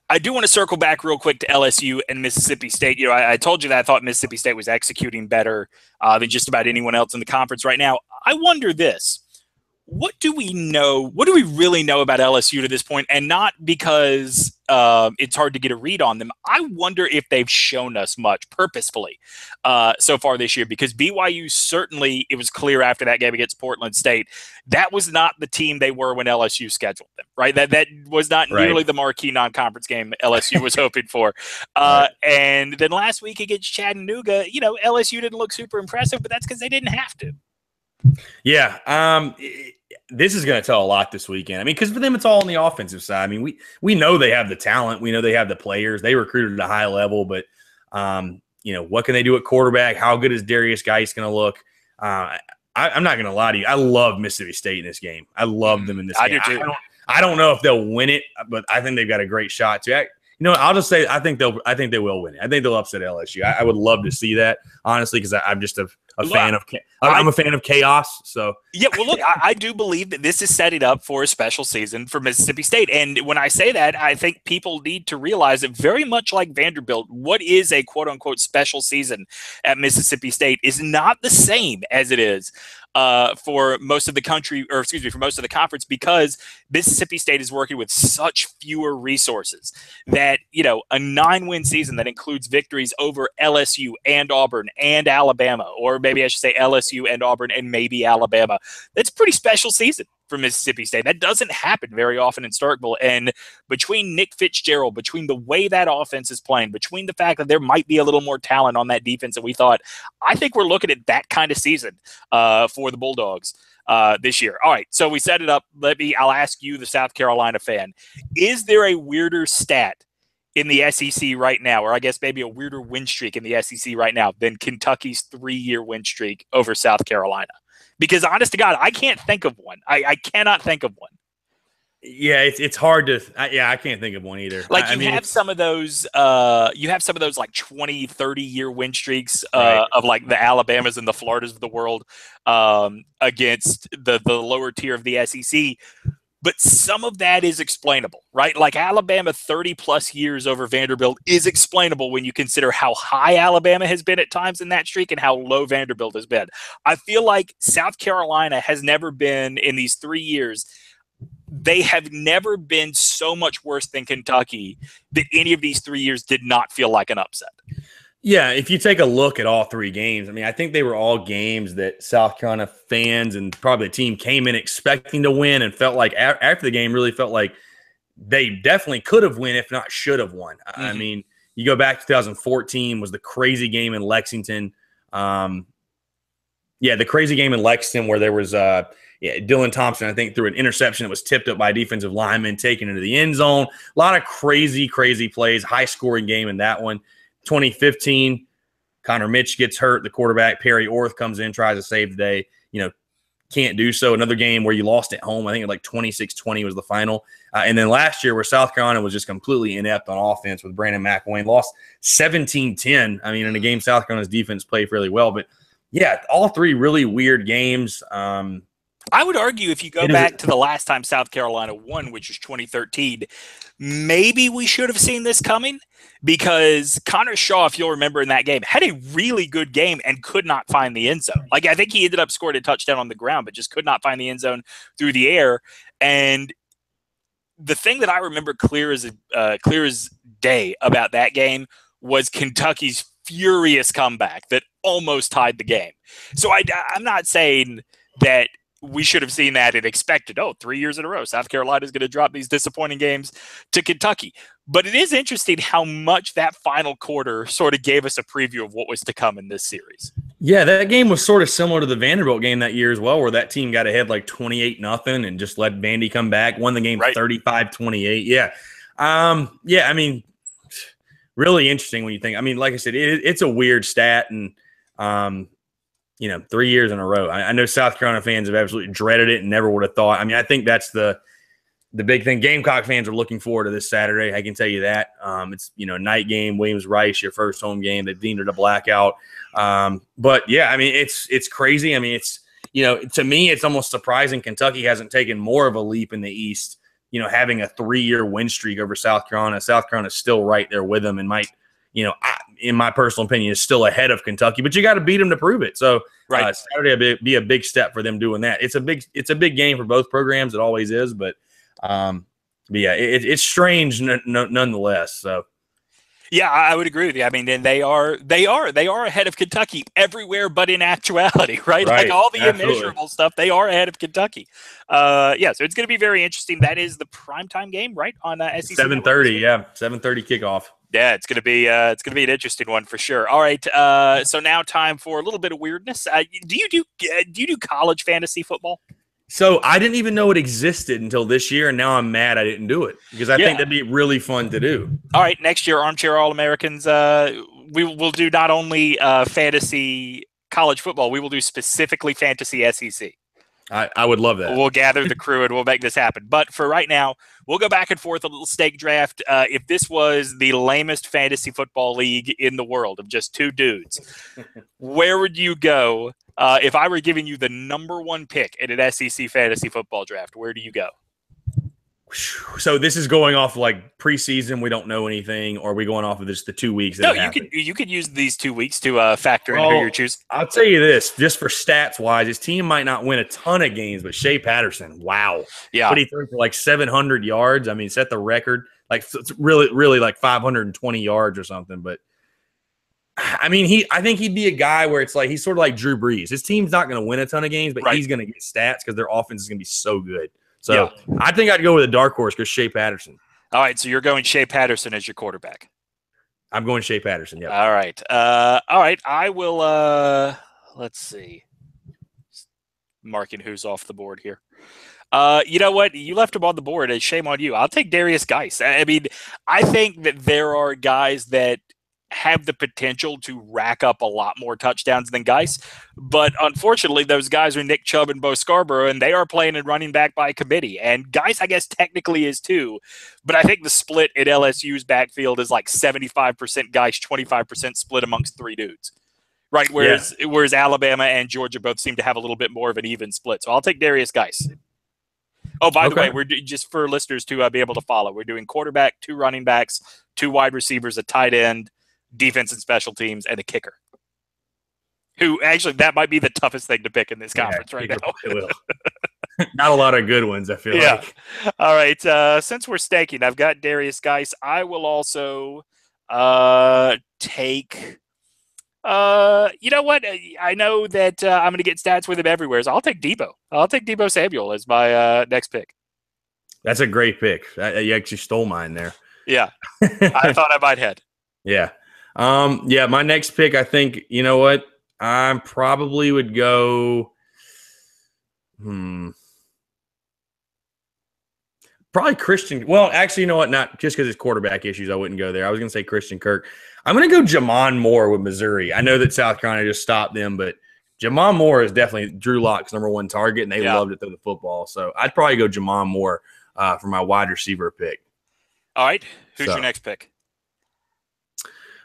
I do want to circle back real quick to LSU and Mississippi State. I told you that I thought Mississippi State was executing better than just about anyone else in the conference right now. I wonder this. What do we know? What do we really know about LSU to this point? And not because it's hard to get a read on them. I wonder if they've shown us much purposefully so far this year, because BYU certainly, it was clear after that game against Portland State, that was not the team they were when LSU scheduled them, right? That was not nearly the marquee non-conference game LSU was hoping for. And then last week against Chattanooga, LSU didn't look super impressive, but that's because they didn't have to. Yeah. This is going to tell a lot this weekend. I mean, because for them, it's all on the offensive side. I mean, we know they have the talent. We know they have the players. They recruited at a high level, but, what can they do at quarterback? How good is Darius Geis going to look? I'm not going to lie to you. I love Mississippi State in this game. I love them in this game. I do too. I don't know if they'll win it, but I think they've got a great shot to. I'll just say I think they will win it. I think they'll upset LSU. I would love to see that, honestly, because I'm just a fan of I'm a fan of chaos. So yeah, well, look, I do believe that this is setting up for a special season for Mississippi State. And when I say that, I think people need to realize that very much like Vanderbilt, what is a quote unquote special season at Mississippi State is not the same as it is for most of the country, or excuse me, for most of the conference, because Mississippi State is working with such fewer resources that, a 9-win season that includes victories over LSU and Auburn and Alabama, or maybe I should say LSU and Auburn and maybe Alabama. That's a pretty special season for Mississippi State. That doesn't happen very often in Starkville. And between Nick Fitzgerald, between the way that offense is playing, between the fact that there might be a little more talent on that defense than we thought, I think we're looking at that kind of season for the Bulldogs this year. All right, so we set it up. I'll ask you, the South Carolina fan, is there a weirder stat in the SEC right now, or I guess maybe a weirder win streak in the SEC right now than Kentucky's 3-year win streak over South Carolina? Because honest to God, I can't think of one. I cannot think of one. Yeah, it's hard to. I can't think of one either. Like you have some of those like 20, 30-year win streaks of like the Alabamas and the Floridas of the world against the lower tier of the SEC. But some of that is explainable, right? Like Alabama 30-plus years over Vanderbilt is explainable when you consider how high Alabama has been at times in that streak and how low Vanderbilt has been. I feel like South Carolina has never been, in these 3 years, they have never been so much worse than Kentucky that any of these 3 years did not feel like an upset. Yeah, if you take a look at all 3 games, I mean, I think they were all games that South Carolina fans and probably the team came in expecting to win and felt like after the game really felt like they definitely could have won, if not should have won. Mm-hmm. I mean, you go back to 2014 was the crazy game in Lexington. The crazy game in Lexington where there was Dylan Thompson, I think, threw an interception that was tipped up by a defensive lineman, taken into the end zone. A lot of crazy plays, high-scoring game in that one. 2015, Connor Mitch gets hurt. The quarterback, Perry Orth, comes in, tries to save the day. Can't do so. Another game where you lost at home. I think like 26-20 was the final. And then last year where South Carolina was just completely inept on offense with Brandon McElwain, lost 17-10. I mean, in a game South Carolina's defense played fairly well. But, yeah, all 3 really weird games. I would argue if you go back to the last time South Carolina won, which was 2013, maybe we should have seen this coming, because Connor Shaw, if you'll remember in that game, had a really good game and could not find the end zone. Like, I think he ended up scoring a touchdown on the ground, but just could not find the end zone through the air. And the thing that I remember clear as day about that game was Kentucky's furious comeback that almost tied the game. So I'm not saying that we should have seen that and expected, 3 years in a row, South Carolina is going to drop these disappointing games to Kentucky. But it is interesting how much that final quarter sort of gave us a preview of what was to come in this series. Yeah, that game was sort of similar to the Vanderbilt game that year as well, where that team got ahead like 28-0 and just let Vandy come back, won the game 35-28. Yeah. I mean, really interesting when you think. I mean, like I said, it's a weird stat, and 3 years in a row. I know South Carolina fans have absolutely dreaded it and never would have thought. I mean, I think that's the big thing. Gamecock fans are looking forward to this Saturday. I can tell you that. It's a night game, Williams-Rice, your first home game. They've deemed it a blackout. But yeah, I mean, it's crazy. I mean, it's to me, it's almost surprising Kentucky hasn't taken more of a leap in the East. Having a 3-year win streak over South Carolina. South Carolina is still right there with them, and might, in my personal opinion, is still ahead of Kentucky. But you got to beat them to prove it. So right. Saturday will be a big step for them doing that. It's a big game for both programs. It always is, but yeah, it's strange nonetheless. So. Yeah, I would agree with you. I mean, and they are ahead of Kentucky everywhere, but in actuality, right? Like all the immeasurable stuff, they are ahead of Kentucky. So it's going to be very interesting. That is the primetime game, right? On SEC 7:30, yeah, 7:30 kickoff. Yeah, it's gonna be an interesting one for sure. All right, so now time for a little bit of weirdness. Do you do college fantasy football? So I didn't even know it existed until this year, and now I'm mad I didn't do it because I think that'd be really fun to do. All right, next year, Armchair All-Americans, we will do not only fantasy college football, we will do specifically fantasy SEC. I would love that. We'll gather the crew and we'll make this happen. But for right now, we'll go back and forth a little snake draft. If this was the lamest fantasy football league in the world of just two dudes, where would you go if I were giving you the number one pick in an SEC fantasy football draft? Where do you go? So this is going off like preseason. We don't know anything, or are we going off of just the 2 weeks? No, you could use these 2 weeks to factor in who you choose. I'll tell you this, just for stats wise, his team might not win a ton of games, but Shea Patterson, wow, yeah, what he threw for like 700 yards. I mean, set the record. Like it's really like 520 yards or something. But I mean, I think he'd be a guy where it's like he's sort of like Drew Brees. His team's not going to win a ton of games, but he's going to get stats because their offense is going to be so good. So I think I'd go with a dark horse because Shea Patterson. All right, so you're going Shea Patterson as your quarterback. I'm going Shea Patterson, yeah. All right. I will let's see. Marking who's off the board here. You know what? You left him on the board. Shame on you. I'll take Darius Geis. I mean, I think that there are guys that have the potential to rack up a lot more touchdowns than Geis. But unfortunately, those guys are Nick Chubb and Bo Scarborough, and they are playing and running back by committee. And Geis, I guess, technically is too. But I think the split at LSU's backfield is like 75% Geis, 25% split amongst three dudes. Right, whereas Alabama and Georgia both seem to have a little bit more of an even split. So I'll take Darius Geis. Oh, by the way, we're just for listeners to be able to follow. We're doing quarterback, 2 running backs, 2 wide receivers, a tight end, defense and special teams, and a kicker. Who actually that might be the toughest thing to pick in this conference right now. Not a lot of good ones, I feel like. All right. Since we're staking, I've got Darius Geis. I will also take. You know what? I know that I'm going to get stats with him everywhere, so I'll take Debo. I'll take Debo Samuel as my next pick. That's a great pick. You actually stole mine there. Yeah, I thought I might head. Yeah. My next pick, I think, you know what? I probably would go probably Christian. Well, actually, you know what? Not just because it's quarterback issues, I wouldn't go there. I was going to say Christian Kirk. I'm going to go Jamon Moore with Missouri. I know that South Carolina just stopped them, but Jamon Moore is definitely Drew Lock's number one target, and they loved it through the football. So I'd probably go Jamon Moore for my wide receiver pick. All right. Who's your next pick?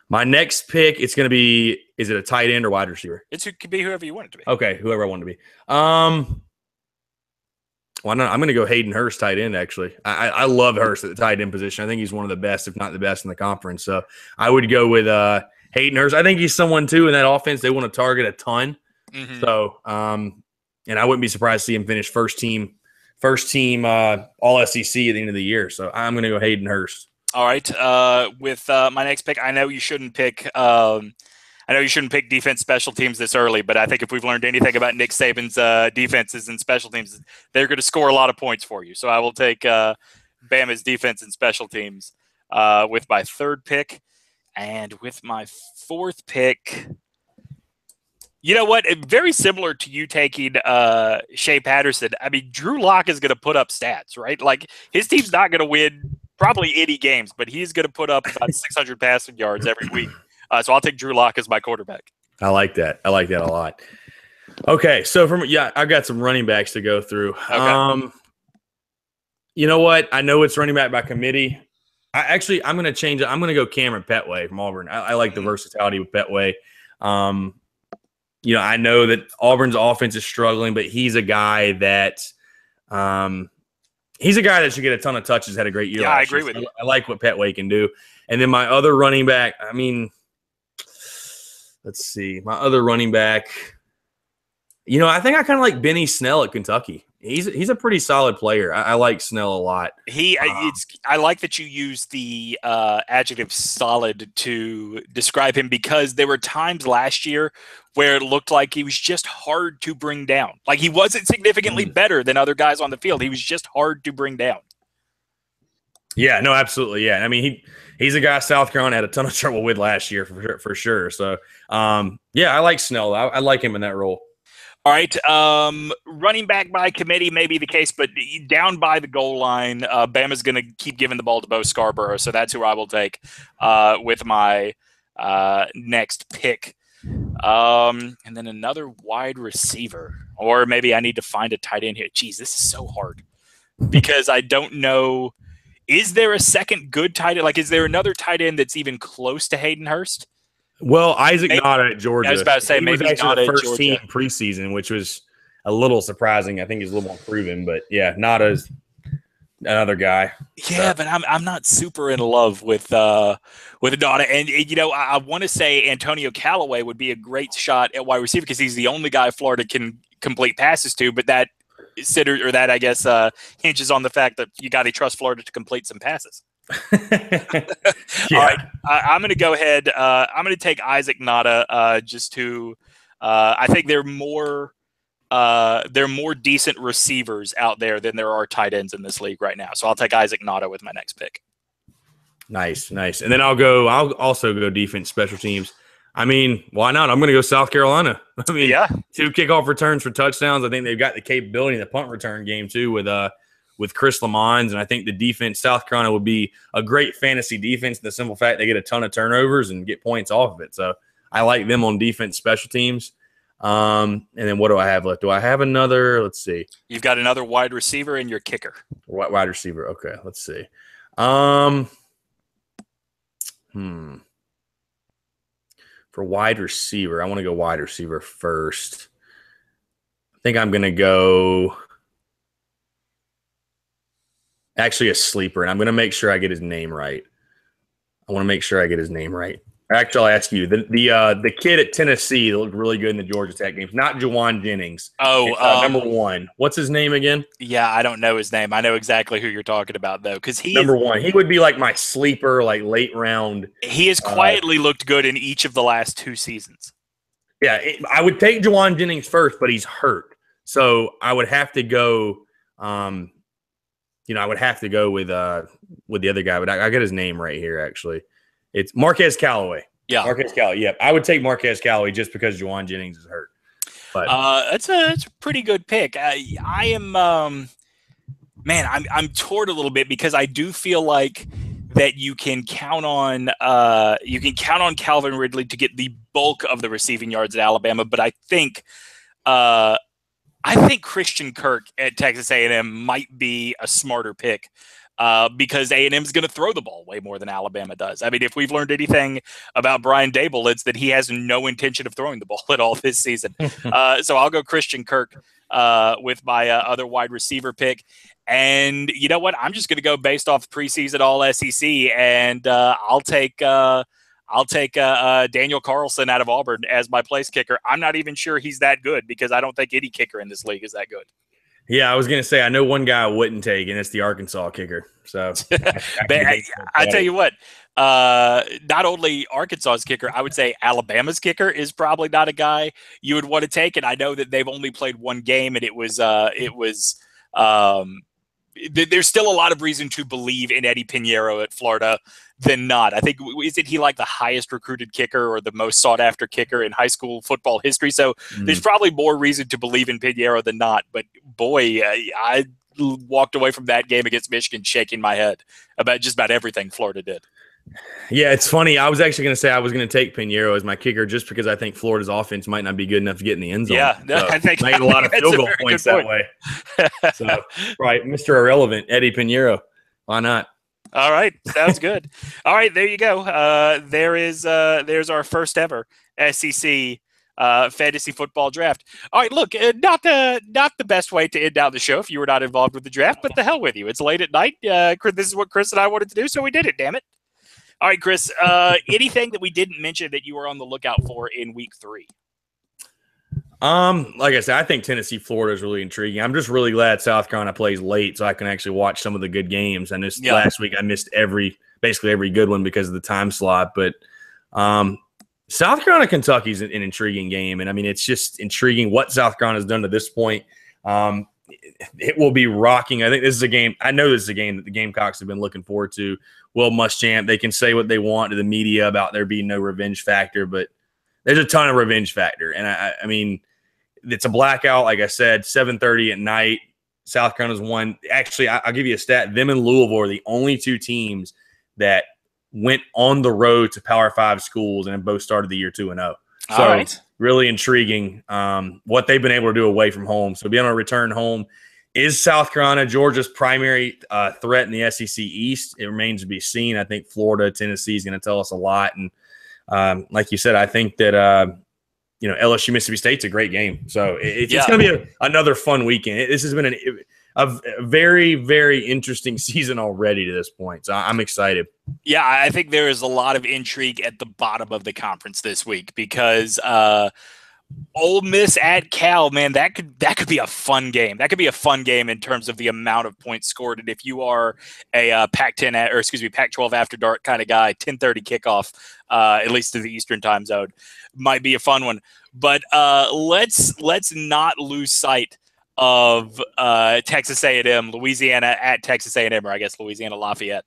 My next pick, it's going to be, is it a tight end or wide receiver? It could be whoever you want it to be. Okay, whoever I want it to be. Why not? I'm going to go Hayden Hurst tight end, actually. I love Hurst at the tight end position. I think he's one of the best, if not the best, in the conference. So I would go with Hayden Hurst. I think he's someone, too, in that offense they want to target a ton. Mm-hmm. So, and I wouldn't be surprised to see him finish first team all SEC at the end of the year. So I'm going to go Hayden Hurst. All right. With my next pick, I know you shouldn't pick defense special teams this early, but I think if we've learned anything about Nick Saban's defenses and special teams, they're going to score a lot of points for you. So I will take Bama's defense and special teams with my third pick. And with my fourth pick, you know what? Very similar to you taking Shea Patterson. I mean, Drew Lock is going to put up stats, right? Like his team's not going to win probably any games, but he's going to put up about 600 passing yards every week. So I'll take Drew Lock as my quarterback. I like that. I like that a lot. Okay, so I've got some running backs to go through. Okay. You know what? I know it's running back by committee. I'm going to change it. I'm going to go Cameron Petway from Auburn. I like the versatility with Petway. I know that Auburn's offense is struggling, but he's a guy that should get a ton of touches. Had a great year. Yeah, I agree with you. I like what Petway can do. And then my other running back. Let's see. My other running back. I think I kind of like Benny Snell at Kentucky. He's a pretty solid player. I like Snell a lot. I like that you use the adjective solid to describe him, because there were times last year where it looked like he was just hard to bring down. Like, he wasn't significantly better than other guys on the field. He was just hard to bring down. Yeah, no, absolutely. Yeah. I mean, he's a guy South Carolina had a ton of trouble with last year for sure. So, I like Snell. I like him in that role. All right, running back by committee may be the case, but down by the goal line, Bama's going to keep giving the ball to Bo Scarborough, so that's who I will take with my next pick. And then another wide receiver, or maybe I need to find a tight end here. Jeez, this is so hard because I don't know. Is there a second good tight end? Like, is there another tight end that's even close to Hayden Hurst? Well, Isaac Nada at Georgia. I was about to say, maybe he was actually the first Georgia team preseason, which was a little surprising. I think he's a little more proven, but yeah, Nada's another guy. Yeah, but I'm not super in love with Nada, and I want to say Antonio Callaway would be a great shot at wide receiver because he's the only guy Florida can complete passes to, but that I guess hinges on the fact that you got to trust Florida to complete some passes. Yeah. All right, I'm going to go ahead. I'm going to take Isaac Nada just to. I think there are more decent receivers out there than there are tight ends in this league right now. So I'll take Isaac Nada with my next pick. Nice. And then I'll also go defense, special teams. I mean, why not? I'm going to go South Carolina. I mean, 2 kickoff returns for touchdowns. I think they've got the capability in the punt return game too with Chris Lamons, and I think the defense, South Carolina would be a great fantasy defense. The simple fact they get a ton of turnovers and get points off of it. So I like them on defense, special teams. And then what do I have left? Do I have another? Let's see. You've got another wide receiver and your kicker. Wide receiver. Okay, let's see. For wide receiver, I want to go wide receiver first. I think I'm going to go actually a sleeper, and I'm going to make sure I get his name right. Actually, I'll ask you. The kid at Tennessee that looked really good in the Georgia Tech games, not Jawan Jennings. Number 1. What's his name again? Yeah, I don't know his name. I know exactly who you're talking about, though, because number 1. He would be like my sleeper, like late round. He has quietly looked good in each of the last 2 seasons. Yeah, I would take Jawan Jennings first, but he's hurt. So I would have to go I would have to go with the other guy, but I got his name right here, actually. It's Marquez Callaway. Yeah. Marquez Callaway. Yeah. I would take Marquez Callaway just because Jawan Jennings is hurt. But that's a pretty good pick. I am I'm torn a little bit because I do feel like that you can count on Calvin Ridley to get the bulk of the receiving yards at Alabama, but I think Christian Kirk at Texas A&M might be a smarter pick because A&M is going to throw the ball way more than Alabama does. I mean, if we've learned anything about Brian Dable, it's that he has no intention of throwing the ball at all this season. So I'll go Christian Kirk with my other wide receiver pick. And you know what? I'm just going to go based off preseason all SEC, and I'll take Daniel Carlson out of Auburn as my place kicker. I'm not even sure he's that good because I don't think any kicker in this league is that good. Yeah, I was going to say, I know one guy I wouldn't take, and it's the Arkansas kicker. So I tell you what, not only Arkansas's kicker, I would say Alabama's kicker is probably not a guy you would want to take. And I know that they've only played 1 game, and there's still a lot of reason to believe in Eddie Pinheiro at Florida than not. I think, isn't he like the highest recruited kicker or the most sought after kicker in high school football history? So there's probably more reason to believe in Pinheiro than not. But boy, walked away from that game against Michigan shaking my head about just about everything Florida did. Yeah, it's funny. I was actually going to say I was going to take Pinheiro as my kicker just because I think Florida's offense might not be good enough to get in the end zone. Yeah, so I think made a lot of field goal points that way. So, right, Mr. Irrelevant, Eddie Pinheiro. Why not? All right, sounds good. All right, there you go. There's our first ever SEC fantasy football draft. All right, look, not the best way to end out the show if you were not involved with the draft, but the hell with you. It's late at night. This is what Chris and I wanted to do, so we did it. Damn it! All right, Chris. Anything that we didn't mention that you were on the lookout for in week 3? Like I said, I think Tennessee, Florida is really intriguing. I'm just really glad South Carolina plays late so I can actually watch some of the good games. I missed last week. I missed basically every good one because of the time slot. But South Carolina, Kentucky is an intriguing game, and I mean it's just intriguing what South Carolina has done to this point. It will be rocking. I think this is a game. I know this is a game that the Gamecocks have been looking forward to. Will Muschamp, they can say what they want to the media about there being no revenge factor, but there's a ton of revenge factor. And I mean, it's a blackout, like I said, 7:30 at night. South Carolina's won. Actually, I'll give you a stat. Them and Louisville are the only two teams that went on the road to Power 5 schools and have both started the year 2-0. So really intriguing what they've been able to do away from home. So being able to return home. Is South Carolina Georgia's primary threat in the SEC East? It remains to be seen. I think Florida, Tennessee is going to tell us a lot. And like you said, I think that LSU Mississippi State's a great game. So it's going to be another fun weekend. This has been a very, very interesting season already to this point. So I'm excited. Yeah, I think there is a lot of intrigue at the bottom of the conference this week because Ole Miss at Cal, man, that could be a fun game. That could be a fun game in terms of the amount of points scored. And if you are a Pac-12 after dark kind of guy, 10:30 kickoff, at least to the Eastern time zone, might be a fun one. But let's not lose sight of Texas A&M, Louisiana at Texas A&M, or I guess Louisiana Lafayette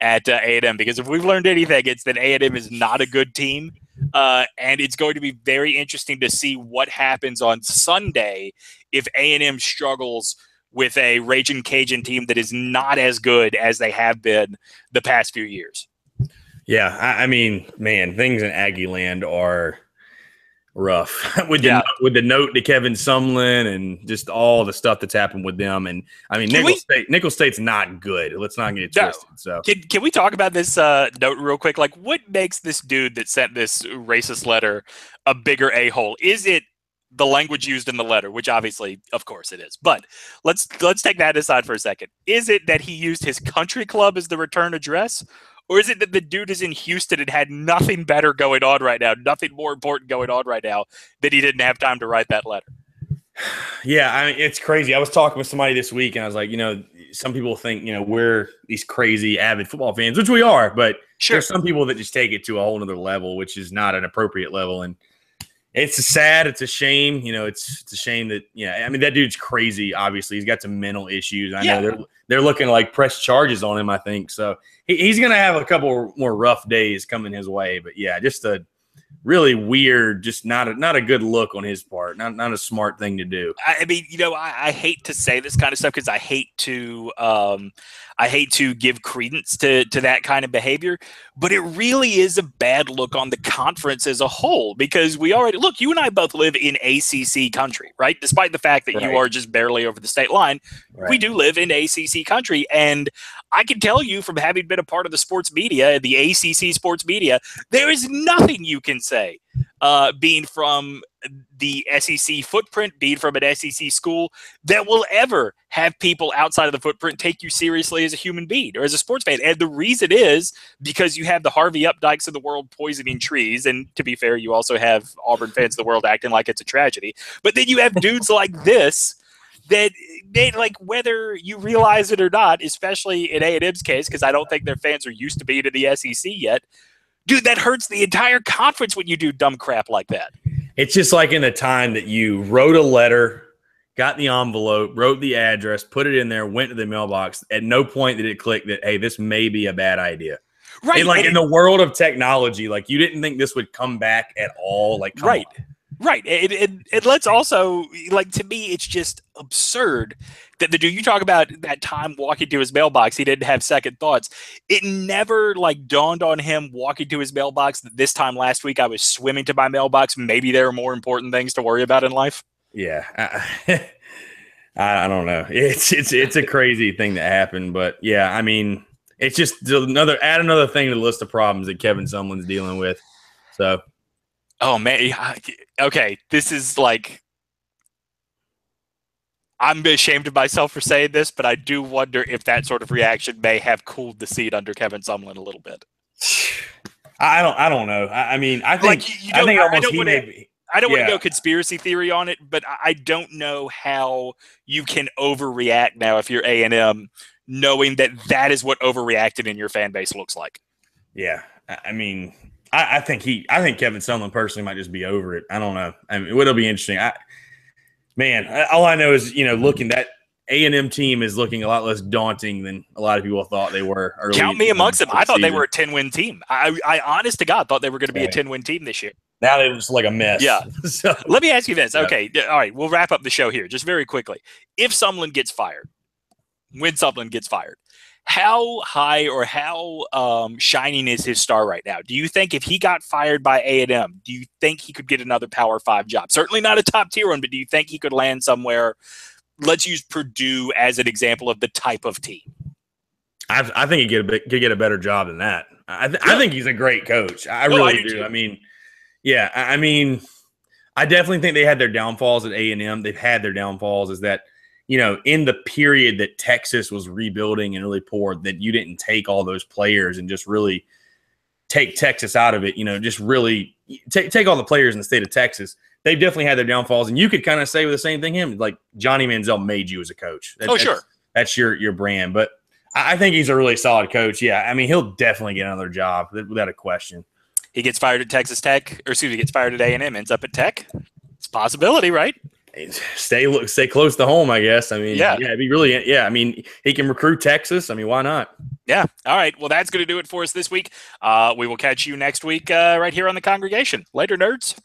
at A&M, because if we've learned anything, it's that A&M is not a good team. And it's going to be very interesting to see what happens on Sunday if A&M struggles with a Raging Cajun team that is not as good as they have been the past few years. Yeah, I mean, man, things in Aggie land are rough with the note to Kevin Sumlin and just all the stuff that's happened with them. And I mean, Nicholls State's not good. Let's not get it twisted. So can we talk about this note real quick? Like, what makes this dude that sent this racist letter a bigger a-hole? Is it the language used in the letter, which obviously, of course it is, but let's take that aside for a second. Is it that he used his country club as the return address? Or is it that the dude is in Houston and had nothing better going on right now, nothing more important going on right now, that he didn't have time to write that letter? Yeah, I mean, it's crazy. I was talking with somebody this week, and I was like, some people think, we're these crazy avid football fans, which we are, but there's some people that just take it to a whole nother level, which is not an appropriate level. And it's sad. It's a shame. It's a shame that, I mean, that dude's crazy, obviously. He's got some mental issues. I know they're looking to, like, press charges on him, I think. So he's going to have a couple more rough days coming his way. But, yeah, just a really weird, just not a good look on his part. Not a smart thing to do. I mean, I hate to say this kind of stuff because I hate to give credence to that kind of behavior, but it really is a bad look on the conference as a whole because you and I both live in ACC country, right? Despite the fact that you are just barely over the state line, we do live in ACC country. And I can tell you from having been a part of the sports media, the ACC sports media, there is nothing you can say being from the SEC footprint, being from an SEC school, that will ever have people outside of the footprint take you seriously as a human being or as a sports fan. And the reason is because you have the Harvey Updikes of the world poisoning trees. And to be fair, you also have Auburn fans of the world acting like it's a tragedy. But then you have dudes like this that they, like, whether you realize it or not, especially in A&M's case, because I don't think their fans are used to being in the SEC yet, dude, that hurts the entire conference when you do dumb crap like that. It's just like in the time that you wrote a letter, got the envelope, wrote the address, put it in there, went to the mailbox. At no point did it click that, hey, this may be a bad idea. Right. And in the world of technology, like, you didn't think this would come back at all. Like, come on. Right. And let's also, like, to me, it's just absurd that the dude, you talk about that time walking to his mailbox, he didn't have second thoughts. It never, like, dawned on him walking to his mailbox that this time last week I was swimming to my mailbox. Maybe there are more important things to worry about in life. Yeah. I don't know. It's a crazy thing that happened, but yeah, I mean, it's just add another thing to the list of problems that Kevin Sumlin's dealing with. So, oh man, okay, this is like, I'm ashamed of myself for saying this, but I do wonder if that sort of reaction may have cooled the seat under Kevin Sumlin a little bit. I don't know. I mean, I think like, I think almost he may. I don't want to go conspiracy theory on it, but I don't know how you can overreact now if you're A&M, knowing that that is what overreacted in your fan base looks like. Yeah, I mean, I think Kevin Sumlin personally might just be over it. I don't know. I mean, it'll be interesting. All I know is looking that A&M team is looking a lot less daunting than a lot of people thought they were. Count me amongst them. I thought they were a 10-win team. I honest to God thought they were going to be a 10-win team this year. Now they're just like a mess. Yeah. So, let me ask you this. Okay. All right. We'll wrap up the show here just very quickly. If Sumlin gets fired, when Sumlin gets fired, how high or how shining is his star right now? Do you think if he got fired by A&M, do you think he could get another Power 5 job? Certainly not a top tier one, but do you think he could land somewhere? Let's use Purdue as an example of the type of team. I think he could get a better job than that. I think he's a great coach. I really do. I mean, yeah, I mean, I definitely think they had their downfalls at A&M. They've had their downfalls is that, in the period that Texas was rebuilding and really poor, that you didn't take all those players and just really take Texas out of it, just really take all the players in the state of Texas. They've definitely had their downfalls. And you could kind of say with the same thing, like Johnny Manziel made you as a coach. Sure. That's your brand. But I think he's a really solid coach. Yeah, I mean, he'll definitely get another job without a question. He gets fired at Texas Tech, or excuse me, gets fired at A&M, ends up at Tech. It's a possibility, right? Stay close to home, I guess. I mean, it'd be really, I mean, he can recruit Texas. I mean, why not? Yeah. All right. Well, that's going to do it for us this week. We will catch you next week right here on The Congregation. Later, nerds.